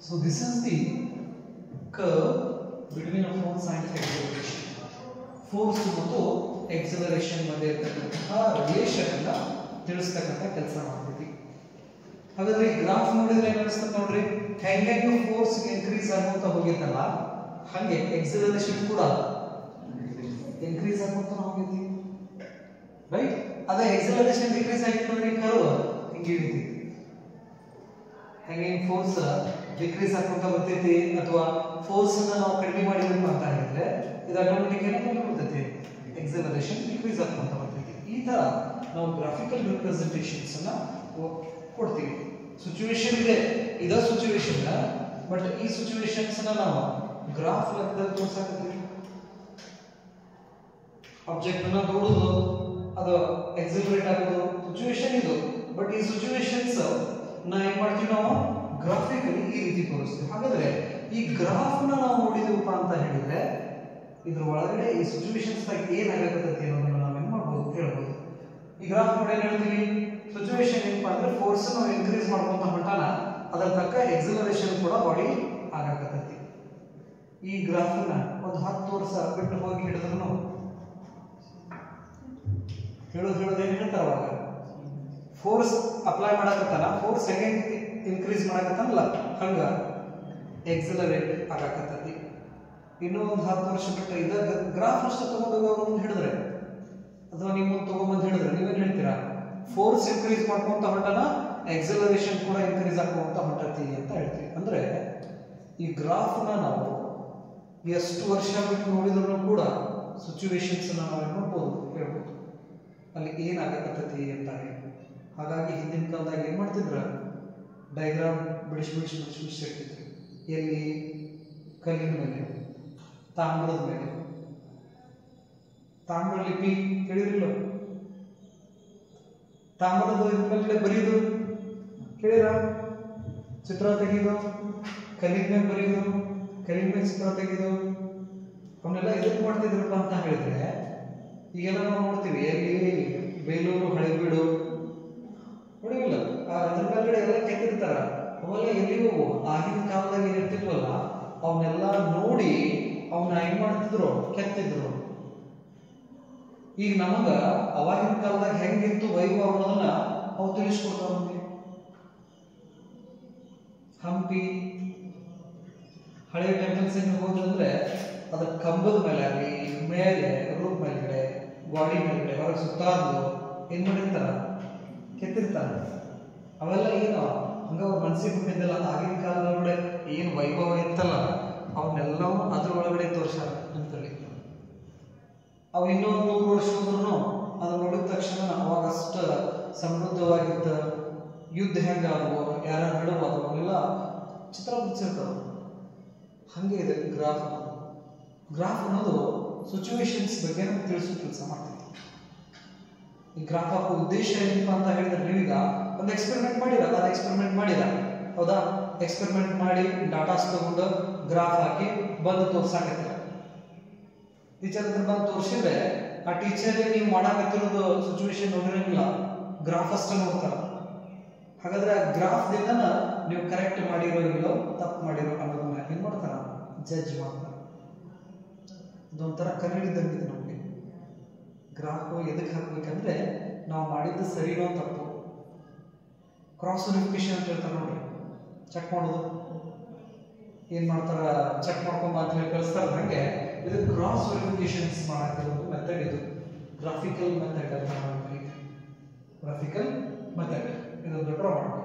so this is the curve between a force and acceleration. Force ಮತ್ತು ಎಕ್ಸಲರೇಷನ್ ಮಧ್ಯೆ ಇರತಕ್ಕಂತಹ ರಿಲೇಷನ್ ಅನ್ನ ತಿಳಿಸ್ತಕ್ಕಂಥ ಕೆಲಸ ಮಾಡ್ತೀವಿ. ಹಾಗಾದ್ರೆ ಈ ಗ್ರಾಫ್ ನೋಡಿದ್ರೆ ಏನು ಅನಿಸ್ತದೆ ನೋಡ್ರಿ, ಹೆಂಗೆ ಫೋರ್ಸ್ ಇನ್ಕ್ರೀಸ್ ಆಗುತ್ತಾ ಹೋಗಿತ್ತಲ್ಲ ಹಾಗೆ ಎಕ್ಸಲರೇಷನ್ ಕೂಡ ಇನ್ಕ್ರೀಸ್ ಆಗುತ್ತಾ ಹೋಗಿದ್ವಿ, ರೈಟ್? ಅದೇ ಎಕ್ಸಲರೇಷನ್ ಡಿಕ್ರೀಸ್ ಆಗಿತ್ತು ಅಂದ್ರೆ ಕರ್ವ್ ಹಿಂಗೆ ಇಳಿತೈತಿ. ಹೆಂಗೆ ಫೋರ್ಸ್ ಡಿಕ್ರೀಸ್ ಆಗ್ತಾ ಬರ್ತೈತಿ ಅಥವಾ ಫೋರ್ಸ್ ಅನ್ನ ನಾವು ಕಡಿಮೆ ಮಾಡಿದ್ವಿ ಅಂತ ಹೇಳಿದ್ರೆ ಇದು ಆಟೋಮೆಟಿಕ್ ಏನಾಗ್ತಾ ಬರ್ತೈತಿ, ಎಕ್ಸಲರೇಷನ್ ಡಿಕ್ರೀಸ್ ಆಗ್ತಾ ಬರ್ತೈತಿ. ಈ ತರ ನಾವು ಗ್ರಾಫಿಕಲ್ ರಿಪ್ರೆಸೆಂಟೇಷನ್ಸ್ ಅನ್ನ ಕೊಡ್ತೀವಿ. ಸಿಚುವೇಶನ್ ಇದೆ, ಇದ ಸಿಚುವೇಶನ್, ಬಟ್ ಈ ಸಿಚುವೇಶನ್ಸ್ ಅನ್ನ ನಾವು ಗ್ರಾಫ್ ಲೆಕ್ಕದಲ್ಲಿ ತೋರಿಸಕತ್ತೀವಿ. ಆಬ್ಜೆಕ್ಟ್ ಅನ್ನ ದೂಡುದು, ಅದು ಎಕ್ಸಲರೇಟ್ ಆಗೋದು ಸಿಚುವೇಶನ್ ಇದು. ಬಟ್ ಈ ಸಿಚುವೇಶನ್ಸ್ ನಾ ಏನ್ ಮಾಡ್ತೀವಿ, ನಾವು ಗ್ರಾಫಿಕಲಿ ಈ ರೀತಿ ತೋರಿಸ್ತೀವಿ. ಹಾಗಾದ್ರೆ ಈ ಗ್ರಾಫ್ ನ ನಾವು ನೋಡಿದ್ವಪ್ಪ ಅಂತ ಹೇಳಿದ್ರೆ ಇದ್ರ ಒಳಗಡೆ ಈ ಸಿಚುವೇಶನ್ಸ್ ಏನಾಗತ್ತೈತಿ ಅನ್ನೋದನ್ನ ನಾವೇನ್ ಮಾಡ್ಬೋದು ಹೇಳ್ಬೋದು. ಈ ಗ್ರಾಫ್ ನೋಡಿ ಏನ್ ಹೇಳ್ತೀವಿ, ಸಿಚುವೇಶನ್ ಏನಪ್ಪಾ ಅಂದ್ರೆ ಫೋರ್ಸ್ ನಾವು ಇನ್ಕ್ರೀಸ್ ಮಾಡ್ಕೊಂತ ಹೊಂಟಾನ ಅದರ ತಕ್ಕ ಎಕ್ಸಲರೇಷನ್ ಕೂಡ ಬಾಡಿ ಆಗಾಕತ್ತೈತಿ. ಈ ಗ್ರಾಫ್ ನ ಒಂದು 10 ವರ್ಷ ಬಿಟ್ಟು ಹೋಗಿ ಹಿಡಿದ್ರು ಹೇಳೋದು ಏನು ಹೇಳ್ತಾರೆ ಅವಾಗ ಫೋರ್ಸ್ ಅಪ್ಲೈ ಮಾಡಕತ್ತಾನ ಫೋರ್ಸ್ ಹೆಂಗೆ ಇನ್ಕ್ರೀಸ್ ಮಾಡಕತ್ತಾನಲ್ಲ ಹಂಗ ಎಕ್ಸಲರೇಟ್ ಆಗಾಕತ್ತೈತಿ ಇನ್ನೂ ಒಂದು 10 ವರ್ಷ ಬಿಟ್ಟು ಇದ ಗ್ರಾಫ್ ಅಷ್ಟು ತಗೊಂಡೋಗಿ ಅವ್ರು ಮುಂದೆ ಹಿಡಿದ್ರೆ ಅಥವಾ ನೀವು ಮುಂದೆ ತಗೊಂಬಂದು ಹಿಡಿದ್ರೆ ನೀವೇನು ಹೇಳ್ತೀರಾ ಫೋರ್ಸ್ ಇನ್ಕ್ರೀಸ್ ಮಾಡ್ಕೊಂತ ಹೊಂಟನ ಎಕ್ಸಲರೇಷನ್ ಕೂಡ ಇನ್ಕ್ರೀಸ್ ಆಗುವಂತ ಹೊಂಟತಿ ಅಂತ ಹೇಳ್ತೀವಿ ಅಂದ್ರೆ ಈ ಗ್ರಾಫ್ನ ನಾವು ಎಷ್ಟು ವರ್ಷ ಬಿಟ್ಟು ನೋಡಿದ್ರು ಕೂಡ ಸಿಚುವೇಶನ್ಸ್ ನಾವು ನೋಡ್ಬೋದು ಹೇಳ್ಬೋದು ಅಲ್ಲಿ ಏನಾಗಕತ್ತೈತಿ ಅಂತ ಹಾಗಾಗಿ ಹಿಂದಿನ ಕಾಲದಾಗ ಏನು ಮಾಡ್ತಿದ್ರ ಡೈಗ್ರಾಮ್ ಬಿಡಿಸಿ ಇರ್ತಿದ್ರು ಎಲ್ಲಿ ಕಲ್ಲಿನ ಮೇಲೆ ತಾಮ್ರದ ಮೇಲೆ ತಾಮ್ರ ಲಿಪಿ ಕೇಳಿರಲಿಲ್ಲ ತಾಮ್ರದ ಮೇಲೆ ಬರೀದು ಕೇಳಿರ ಚಿತ್ರ ತೆಗೆದು ಕಲ್ಲಿನ ಮೇಲೆ ಬರೀದು ಕಲ್ಲಿನ ಮೇಲೆ ಚಿತ್ರ ತೆಗೆದು ಅವನ್ನೆಲ್ಲ ಎದಕ್ಕೆ ಮಾಡ್ತಿದ್ರಪ್ಪ ಅಂತ ಹೇಳಿದ್ರೆ ಈಗೆಲ್ಲ ನಾವು ನೋಡ್ತೀವಿ ಎಲ್ಲಿ ಬೇಲೂರು ಹಳೆಬೀಡು ನೋಡಿಲ್ಲ ಅದ್ರ ಮೇಲ್ಗಡೆ ಎಲ್ಲ ಕೆತ್ತಿರ್ತಾರ ಅವೆಲ್ಲ ಎಲ್ಲಿಗೂ ಆಗಿನ ಕಾಲದಾಗ ಏನಿರ್ತಿದ್ವಲ್ಲ ಅವನ್ನೆಲ್ಲ ನೋಡಿ ಅವನ್ನ ಏನ್ ಮಾಡ್ತಿದ್ರು ಕೆತ್ತಿದ್ರು ಈಗ ನಮಗ ಅವಾಗಿನ ಕಾಲದಾಗ ಹೆಂಗಿತ್ತು ವೈಭವ ಅನ್ನೋದನ್ನ ಅವು ತಿಳಿಸ್ಕೊಡ್ತಾವ ನಮಗೆ ಹಂಪಿ ಹಳೆ ಟೆಂಪಲ್ಸ್ ಏನ್ ಹೋದಂದ್ರೆ ಅದ್ರ ಕಂಬದ ಮೇಲೆ ಆಗಲಿ ಮೇಲೆ ರೂಪ್ ಮೇಲ್ಗಡೆ ಗಾಡಿ ಮೇಲ್ಗಡೆ ಹೊರಗೆ ಸುತ್ತಾದ್ರು ಏನ್ ಮಾಡಿರ್ತಾರ ಕೆತ್ತಿರ್ತಾರ ಅವೆಲ್ಲ ಏನು ಹಂಗ ಅವ್ರ ಮನಸ್ಸಿಗೆ ಬಿಟ್ಟಿದ್ದಲ್ಲ ಆಗಿನ ಕಾಲದೊಳಗಡೆ ಏನು ವೈಭವ ಇತ್ತಲ್ಲ ಅವನ್ನೆಲ್ಲವೂ ಅದ್ರ ಒಳಗಡೆ ತೋರ್ಸಾರ ಅಂತೇಳಿ ಅವು ಇನ್ನೊಂದು 100 ವರ್ಷ ಹೋದ್ರು ಅದನ್ನ ನೋಡಿದ ತಕ್ಷಣ ಅವಾಗ ಅಷ್ಟು ಸಮೃದ್ಧವಾಗಿದ್ದ ಯುದ್ಧ ಹೆಂಗಾದವು ಯಾರ ಬಿಡುವುದು ಅವೆಲ್ಲ ಚಿತ್ರ ಬಿಡಿಸಿರ್ತಾವ ಹಂಗೆ ಇದೆ ಗ್ರಾಫ್ ಅನ್ನೋದು ಸಿಚುವೇಶನ್ಸ್ ಬಗ್ಗೆ ನಮ್ಗೆ ತಿಳಿಸೋ ಕೆಲಸ ಮಾಡ್ತೈತಿ ಈ ಗ್ರಾಫ್ ಹಾಕೋ ಉದ್ದೇಶ ಏನಪ್ಪ ಅಂತ ಹೇಳಿದ್ರೆ ನೀವೀಗ ಒಂದು ಎಕ್ಸ್ಪೆರಿಮೆಂಟ್ ಮಾಡಿರ ಹೌದಾ ಎಕ್ಸ್ಪೆರಿಮೆಂಟ್ ಮಾಡಿ ಡಾಟಾಸ್ ತಗೊಂಡು ಗ್ರಾಫ್ ಹಾಕಿ ಬಂದು ತೋರ್ಸಾಕತ್ತೀರ ಟೀಚರ್ ಹತ್ರ ಬಂದು ತೋರಿಸಿದ್ರೆ ಆ ಟೀಚರ್ ನೀವು ಮಾಡಾಕತ್ತಿರೋದು ಸಿಚುವೇಶನ್ ನೋಡಿರಂಗಿಲ್ಲ ಗ್ರಾಫ್ ಅಷ್ಟೇ ನೋಡ್ತಾರ ಹಾಗಾದ್ರೆ ಆ ಗ್ರಾಫ್ ದಿಂದ ನೀವು ಕರೆಕ್ಟ್ ಮಾಡಿರೋ ಇಲ್ಲೋ ತಪ್ಪು ಮಾಡಿರೋ ಅನ್ನೋದನ್ನ ಏನ್ ಮಾಡ್ತಾರ ಜಡ್ಜ್ ಮಾಡ್ತಾರ ಇದೊಂಥರ ಕನ್ನಡಿದ್ದಂಗಿದೆ ನಮಗೆ ಗ್ರಾಫ್ ಎದಕ್ಕೆ ಹಾಕ್ಬೇಕಂದ್ರೆ ನಾವು ಮಾಡಿದ್ದು ಸರಿನೋ ತಪ್ಪು ಕ್ರಾಸ್ ವೆರಿಫಿಕೇಶನ್ ಅಂತ ಹೇಳ್ತಾರೆ ನೋಡ್ರಿ ಚೆಕ್ ಮಾಡೋದು ಏನ್ ಮಾಡ್ತಾರ ಚೆಕ್ ಮಾಡ್ಕೊಂಬ ಅಂತ ಹೇಳಿ ಕಳಿಸ್ತಾರ ಹಂಗೆ ಇದು ಕ್ರಾಸ್ ವೆರಿಫಿಕೇಶನ್ಸ್ ಮಾಡಾಕಿರೋದು ಮೆಥಡ್ ಇದು ಗ್ರಾಫಿಕಲ್ ಮೆಥಡ್ ಅಂತ ಮಾಡ್ತೀವಿ ಗ್ರಾಫಿಕಲ್ ಮೆಥಡ್ ಇದೊಂದು ಡ್ರಾ ಮಾಡ್ತೀವಿ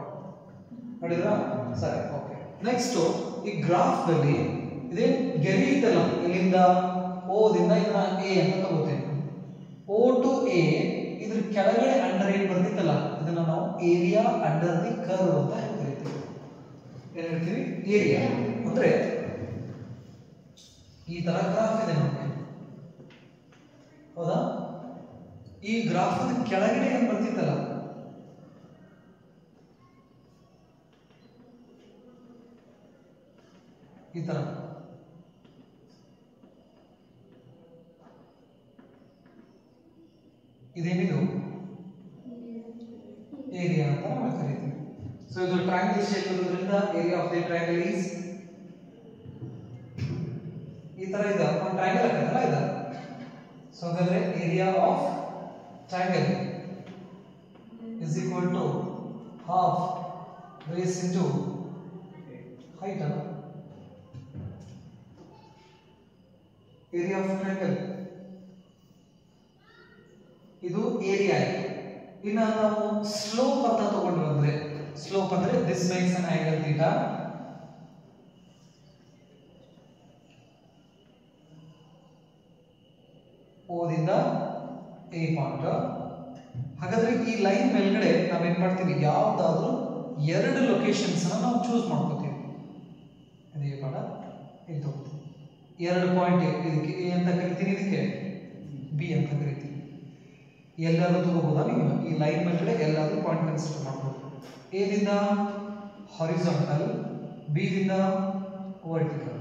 ನೋಡಿದ್ರಾ ಸರಿ ಓಕೆ ನೆಕ್ಸ್ಟ್ ಈ ಗ್ರಾಫ್ ದಲ್ಲಿ ಇದೇ ಗೆರೆ ಇದಲ್ಲ ಇಲ್ಲಿಂದ ಓದಿಂದ ಇದನ್ನ ಎ ಅಂತ ತಗೋತೇನೆ ಓ ಟು ಎ ಇದ್ರ ಕೆಳಗಡೆ ಅಂಡರ್ ಏನ್ ಬರ್ತಿತ್ತಲ್ಲ ಇದನ್ನ ನಾವು ಏರಿಯಾ ಅಂಡರ್ ದಿ ಕರ್ವ್ ಅಂತ ಹೇಳ್ತೀವಿ ಏನ್ ಹೇಳ್ತೀವಿ ಏರಿಯಾ ಅಂದ್ರೆ ಈ ತರ ಗ್ರಾಫ್ ಇದೆ ನಮಗೆ ಹೌದಾ ಈ ಗ್ರಾಫ್ ಕೆಳಗಡೆ ಏನ್ ಬರ್ತಿತ್ತಲ್ಲ ಈ ತರ ಇದೇನಿದು ಏರಿಯಾ ಅಂತ ನಾವು ಕರೀತೀವಿ ಸೊ ಇದು ಟ್ರಯಾಂಗಲ್ ಶೇಪ್ ಇರೋದ್ರಿಂದ area of the triangle is ಈ ತರ ಇದೆ ಒಂದು ಟ್ರಯಾಂಗಲ್ ಹಾಕತ್ತಲ್ಲ ಇದು ಸೊ ಹಾಗಾದ್ರೆ area of triangle is equal to half base into height ಅಲ್ಲ ಏರಿಯಾ ಆಫ್ ಟ್ರಯಾಂಗಲ್ ಇದು ಏರಿಯಾ ಇನ್ನು ನಾವು ಸ್ಲೋಪ್ ಅಂತ ತಗೊಂಡು ಬಂದ್ರೆ ಸ್ಲೋಪ್ ಅಂದ್ರೆ this makes an angle theta ಓದಿಂದ ಎ ಪಾಯಿಂಟ್ ಹಾಗಾದ್ರೆ ಈ ಲೈನ್ ಮೇಲ್ಗಡೆ ನಾವೇನ್ ಮಾಡ್ತೀವಿ ಯಾವ್ದಾದ್ರೂ ಎರಡು ಲೊಕೇಶನ್ಸ್ ನಾವು ಚೂಸ್ ಮಾಡ್ಕೋತೀವಿ ಅದೇ ಮಾಡ ಇಲ್ಲಿ ತಗೋತೀವಿ ಎರಡು ಪಾಯಿಂಟ್ ಇದಕ್ಕೆ ಎ ಅಂತ ಕರಿತೀನಿ ಇದಕ್ಕೆ ಬಿ ಅಂತ ಕರಿತೀವಿ ಎಲ್ಲಾದ್ರೂ ತಗೋಬಹುದಾ ನೀವು ಈ ಲೈನ್ ಮೇಲ್ಗಡೆ ಎಲ್ಲಾದ್ರೂ ಪಾಯಿಂಟ್ ಕನ್ಸಿಡರ್ ಮಾಡಬಹುದು ಎ ದಿಂದ ಹಾರಿಜಾಂಟಲ್ ಬಿ ದಿಂದ ವರ್ಟಿಕಲ್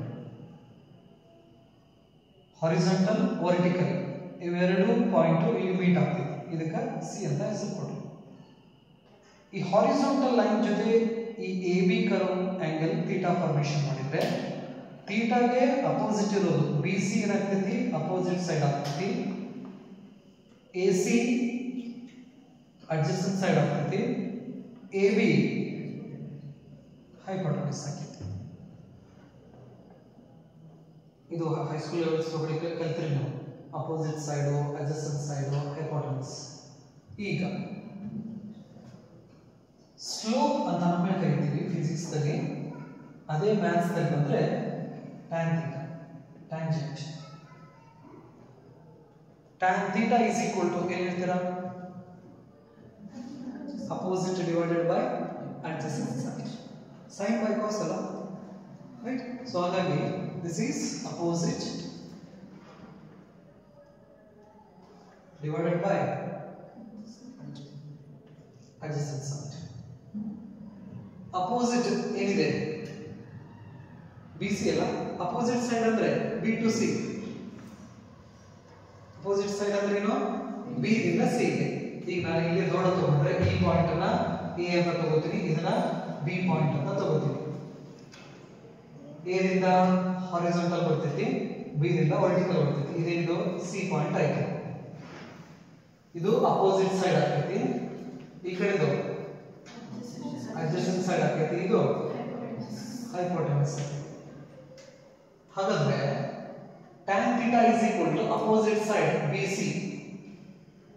ಹಾರಿಜಾಂಟಲ್ ವರ್ಟಿಕಲ್ ಇವೆರಡು ಪಾಯಿಂಟ್ ಇಲ್ಲಿ ಮೀಟ್ ಆಗ್ತಿದೆ ಇದಕ್ಕೆ ಸಿ ಅಂತ ಹೆಸರು ಕೊಡ್ರಿ ಈ ಹಾರಿಜಾಂಟಲ್ ಲೈನ್ ಜೊತೆ ಈ A B curve angle theta formation ಮಾಡಿದ್ರೆ ಥೀಟಾಗೆ ಅಪೋಸಿಟ್ ಇರೋದು ಬಿ ಸಿ ಏನಾಗ್ತೈತಿ ಅಪೋಸಿಟ್ ಸೈಡ್ ಆಗ್ತೈತಿ, ಎ ಸಿ ಅಡ್ಜಸೆಂಟ್ ಸೈಡ್ ಆಗ್ತೈತಿ, ಎ ಬಿ ಹೈಪೋಟೆನಸ್ ಆಗ್ತೈತಿ. ಇದು ಹೈಸ್ಕೂಲ್ ಲೆವೆಲ್ಸ್ ಒಳಗೆ ಕಲ್ತ್ರಿ ನಾವು opposite side adjacent side hypotenuse. ಈಗ ಸ್ಲೋಪ್ ಅಂತ ನಾವು ಕರಿತೀವಿ ಫಿಸಿಕ್ಸ್ ದಲ್ಲಿ, ಅದೇ ಮ್ಯಾಥ್ಸ್ ದಲ್ಲಿ ಬಂದ್ರೆ tan theta tangent tan theta is equal to ಏನು ಹೇಳ್ತೀರಾ opposite divided by adjacent side, sin by cos ಅಲ್ಲ, right? So ಹಾಗಾಗಿ this is opposite divided by adjacent side. opposite ಏನಿದೆ BC ಅಲ್ಲ, ಅಪೋಸಿಟ್ ಸೈಡ್ ಅಂದ್ರೆ B to C. Opposite side ಅಂದ್ರೆ ಏನು B ದಿಂದ C ಗೆ. ಈಗ ನಾನು ಇಲ್ಲಿ ದೊಡ್ಡ ತಗೊಂಡ್ರೆ ಈ ಪಾಯಿಂಟ್ ಅನ್ನ A ಅಂತ ತಗೋತೀನಿ, ಇದನ್ನ B ಪಾಯಿಂಟ್ ಅಂತ ತಗೋತೀನಿ. A ದಿಂದ ಹಾರಿಜಾಂಟಲ್ ಬರ್ತೈತಿ, B ದಿಂದ ವರ್ಟಿಕಲ್ ಬರ್ತೈತಿ. ಇದೇನಿದು C ಪಾಯಿಂಟ್ ಆಯ್ತು. ಇದು ಅಪೋಸಿಟ್ ಸೈಡ್ ಆಗ್ತೈತಿ, ಈ ಕಡೆದು ಅಡ್ಜಸೆಂಟ್ ಸೈಡ್ ಆಗ್ತೈತಿ, ಇದು ಹೈಪೋಟೆನಸ್. ಹಾಗಾದ್ರೆ tan theta is equal to opposite side BC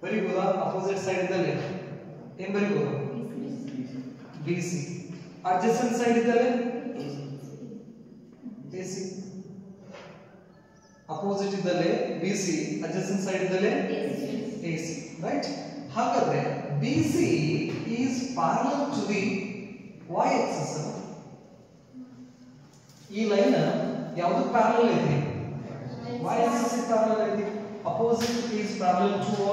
ಬರೀಬಹುದಾ? ಅಪೋಸಿಟ್ ಸೈಡ್ ಇದ್ದಲ್ಲಿ ಏನು ಬರೀಬಹುದು? BC. ಅಡ್ಜಸೆಂಟ್ ಸೈಡ್ ಇದ್ದಲ್ಲಿ AC. ಅಪೋಸಿಟ್ ಇದ್ದಲ್ಲಿ BC, ಅಡ್ಜಸೆಂಟ್ ಸೈಡ್ ಇದ್ದಲ್ಲಿ AC, ರೈಟ್? ಹಾಗಾದ್ರೆ BC is parallel to the y axis. ಈ ಲೈನ್ ಯಾವುದು ಪ್ಯಾರಲಲ್ ಐತಿ? y axis ಪ್ಯಾರಲಲ್ ಐತಿ. Opposite is parallel to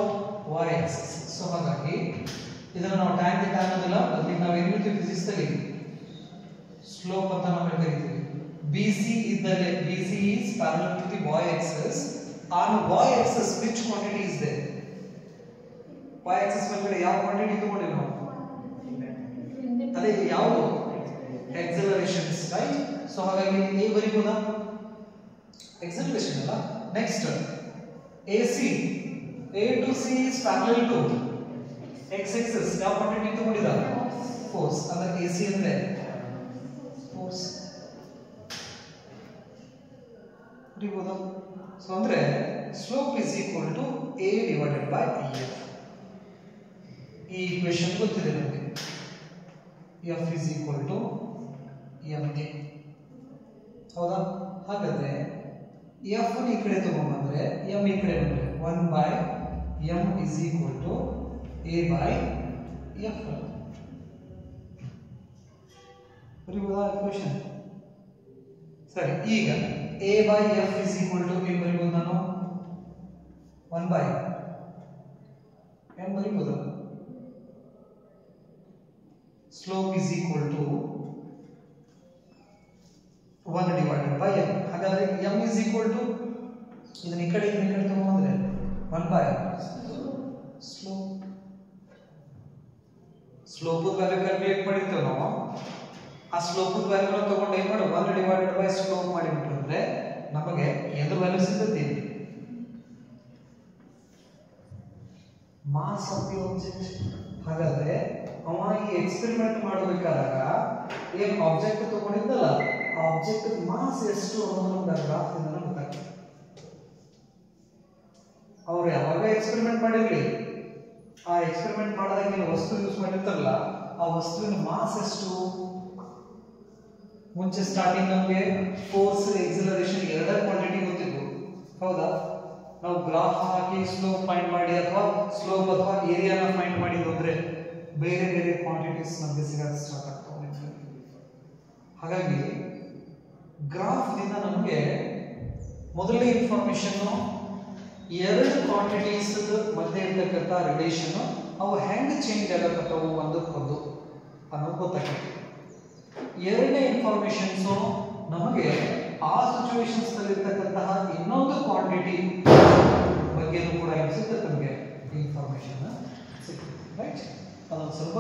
y axis. So ಹಾಗಾಗಿ ಇದನ್ನ ನಾವು tan theta ಅನ್ನೋದಿಲ್ಲ, ಅದಕ್ಕೆ ನಾವು ಏನು ಹೇಳ್ತೀವಿ ಫಿಸಿಕ್ಸ್ ನಲ್ಲಿ ಸ್ಲೋಪ್ ಅಂತ ನಾವು ಕರೀತೀವಿ. BC ಇದ್ದಲ್ಲಿ BC is parallel to the y axis. On y axis which quantity is there? y axis ಮೇಲೆ ಯಾವ ಕ್ವಾಂಟಿಟಿ ತಗೊಂಡಿವಿ ನಾವು? ಅದೇ ಯಾವುದು? Accelerations, right? ಸೊ ಹಾಗಾಗಿ A ಬರೀಬಹುದಾ? Acceleration ಅಲ್ಲ. Next AC, A to C is parallel to x axis. ಯಾವ ಕ್ವಾಂಟಿಟಿ ತಗೊಂಡಿದ? ಫೋರ್ಸ್. ಅಂದ್ರೆ AC ಅಂದ್ರೆ ಫೋರ್ಸ್ ಬರೀಬಹುದಾ? ಸೊ ಅಂದ್ರೆ slope is equal to A divided by EF. ಈ ಈಕ್ವೇಶನ್ ಗೊತ್ತಿದೆ ನಮಗೆ. F is equal to MA. ಹೌದಾ? ಹಾಗಾದ್ರೆ F ಈ ಕಡೆ ತಗೊಂಡ್ಬಂದ್ರೆ M ಈ ಕಡೆ ಬಂದ್ರೆ 1 by M is equal to A by F. ಬರೀಬಹುದಾ ಈಕ್ವೇಶನ್? ಸರಿ, ಈಗ A by F is equal to ಏನು ಬರೀಬಹುದು ನಾನು? 1 by M ಬರೀಬಹುದಾ? Slope is equal to 1 divided by M. ಹಾಗಾದ್ರೆ M is equal to ಇದನ್ನ ಈ ಕಡೆ ತಗೊಂಡ್ಬಂದ್ರೆ 1 by slope. Slope value calculate ಮಾಡಿರ್ತೇವೆ ನಾವು. ಆ ಸ್ಲೋಪ್ ವ್ಯಾಲ್ಯೂ ತಗೊಂಡು ಏನು ಮಾಡಿ 1 divided by ಸ್ಲೋಪ್ ಮಾಡಿಬಿಟ್ರೆ ನಮಗೆ ಎದ್ರ ವ್ಯಾಲ್ಯೂ ಸಿಗ್ತೈತಿ? Mass of the object. ಹಾಗಾದ್ರೆ ಅವ ಈ ಎಕ್ಸ್ಪೆರಿಮೆಂಟ್ ಮಾಡಬೇಕಾದಾಗ ಏನು ಆಬ್ಜೆಕ್ಟ್ ತಗೊಂಡಿದ್ದಲ್ಲ, ಆ ಆಬ್ಜೆಕ್ಟ್ ಮಾಸ್ ಎಷ್ಟು ಅನ್ನೋದು ನಮ್ಗೆ ಗ್ರಾಫ್ ಇಂದ ಗೊತ್ತಾಗ್ತದೆ. ಅವ್ರು ಯಾವಾಗ ಎಕ್ಸ್ಪೆರಿಮೆಂಟ್ ಮಾಡಿರ್ಲಿ, ಆ ಎಕ್ಸ್ಪೆರಿಮೆಂಟ್ ಮಾಡಿದಾಗ ಏನು ವಸ್ತು ಯೂಸ್ ಮಾಡಿರ್ತಾರಲ್ಲ, ಆ ವಸ್ತುವಿನ ಮಾಸ್ ಎಷ್ಟು? ಮುಂಚೆ ಸ್ಟಾರ್ಟಿಂಗ್ ನಮಗೆ ಫೋರ್ಸ್ ಎಕ್ಸಲರೇಷನ್ ಎರಡರ ಕ್ವಾಂಟಿಟಿ ಗೊತ್ತಿತ್ತು, ಹೌದಾ? ನಾವು ಗ್ರಾಫ್ ಹಾಕಿ ಸ್ಲೋಪ್ ಫೈಂಡ್ ಮಾಡಿ ಅಥವಾ ಸ್ಲೋಪ್ ಅಥವಾ ಏರಿಯಾನ ಫೈಂಡ್ ಮಾಡಿದ್ದು ಅಂದ್ರೆ ಬೇರೆ ಬೇರೆ ಕ್ವಾಂಟಿಟೀಸ್ ನಮಗೆ ಸಿಗಕ್ಕೆ ಸ್ಟಾರ್ಟ್ ಆಗ್ತವೆ. ಹಾಗಾಗಿ ಗ್ರಾಫ್ ದಿಂದ ನಮಗೆ ಮೊದಲನೇ ಇನ್ಫಾರ್ಮೇಶನ್ ಎರಡು ಕ್ವಾಂಟಿಟೀಸ್ ಮಧ್ಯೆ ಇರ್ತಕ್ಕಂಥ ರಿಲೇಷನ್ ಅವು ಹೆಂಗ್ ಚೇಂಜ್ ಆಗಕತ್ತವು ಒಂದಕ್ಕೊಂದು ಅನ್ನೋದು ಗೊತ್ತಾಗ್ತದೆ. ಎರಡನೇ ಇನ್ಫಾರ್ಮೇಶನ್ಸ್ ನಮಗೆ ಆ ಸಿಚುವೇಶನ್ಸ್ ನಲ್ಲಿ ಇರ್ತಕ್ಕಂತಹ ಇನ್ನೊಂದು ಕ್ವಾಂಟಿಟಿ ಬಗ್ಗೆ ಕೂಡ ಏನ್ ಸಿಗ್ತದೆ, ನಮಗೆ ಇನ್ಫಾರ್ಮೇಶನ್ ಸಿಗ್ತದೆ, ರೈಟ್? ಅದೊಂದು ಸ್ವಲ್ಪ